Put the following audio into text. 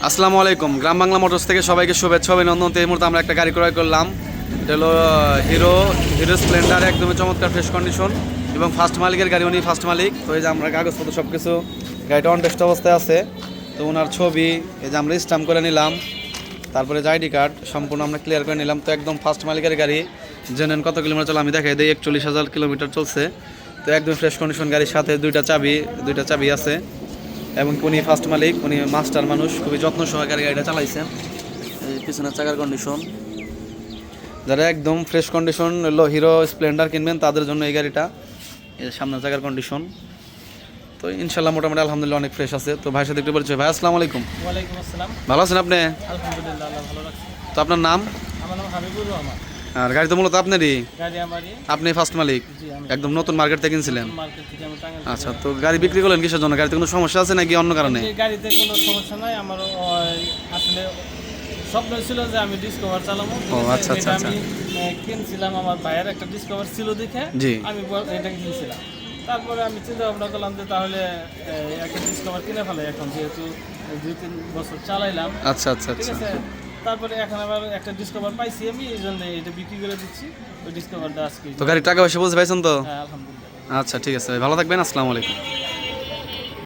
আসসালামু আলাইকুম। গ্রাম বাংলা মোটরস থেকে সবাইকে শুভেচ্ছা অভিনন্দন। এই মুহূর্তে আমরা একটা গাড়ি ক্রয় করলাম। এটা হলো হিরো স্প্লেন্ডার, একদমই চমৎকার ফ্রেশ কন্ডিশন এবং ফার্স্ট মালিকের গাড়ি, উনি ফার্স্ট মালিক। তো এই যে আমরা কাগজপত্র সব কিছু, গাড়িটা অন টেস্ট অবস্থায় আছে। তো ওনার ছবি এই যে আমরা স্ট্যাম্প করে নিলাম, তারপরে আইডি কার্ড সম্পূর্ণ আমরা ক্লিয়ার করে নিলাম। তো একদম ফার্স্ট মালিকের গাড়ি। জেনেন কত কিলোমিটার চলে আমি দেখাই দিই। 41,000 কিলোমিটার চলছে। তো একদম ফ্রেশ কন্ডিশন গাড়ির সাথে দুইটা চাবি আছে এবং উনি ফার্স্ট মালিক, উনি মাস্টার মানুষ, খুবই যত্ন সহকারে গাড়িটা চালাইছেন। এই পিছনের চাকার কন্ডিশন, যারা একদম ফ্রেশ কন্ডিশন হিরো স্প্লেন্ডার কিনবেন তাদের জন্য এই গাড়িটা। এই সামনের চাকার কন্ডিশন তো ইনশাল্লাহ মোটামুটি আলহামদুলিল্লাহ অনেক ফ্রেশ আছে। তো ভাইয়ের সাথে একটু পরিচয়। ভাই আসসালামু আলাইকুম। ওয়ালাইকুম আসসালাম। ভালো আছেন আপনি? আলহামদুলিল্লাহ, আল্লাহ ভালো রাখছে। তো আপনার নাম? আমার নাম হাবিবুর রহমান। আর গাড়ি তো মূলত আপনারই? গাড়ি আমারই। আপনি ফার্স্ট মালিক? জি, আমি একদম নতুন মার্কেট থেকে কিনছিলেন? মার্কেট থেকে আমি টাঙ্গাইল। আচ্ছা, তো গাড়ি বিক্রি করলেন কিসের জন্য? গাড়িতে কোনো সমস্যা আছে নাকি অন্য কারণে? এই গাড়িতে কোনো সমস্যা নাই। আমার আসলে স্বপ্ন ছিল যে আমি ডিসকভার চালাবো। ও আচ্ছা আচ্ছা আচ্ছা। আমি কিনছিলাম, আমার ভাইয়ের একটা ডিসকভার ছিল দেখে জি। আমি এটা কিনছিলাম। তারপরে আমি চিন্তা ভাবনা করলাম যে তাহলে একটা ডিসকভার কিনে ফেলাই, এখন যেহেতু 2-3 বছর চালাইলাম। আচ্ছা আচ্ছা ঠিক আচ্ছা। আছে, তারপরে এখন আবার একটা ডিসকভার পাইছি আমি, এই জন্য এটা বিক্রি করে দিচ্ছি। ওই ডিসকভারটা আজকে। তো গাড়ির টাকা পয়সা বুঝে পাইছেন তো? হ্যাঁ, আলহামদুলিল্লাহ। আচ্ছা ঠিক আছে ভাই, ভালো থাকবেন। আসসালামু আলাইকুম।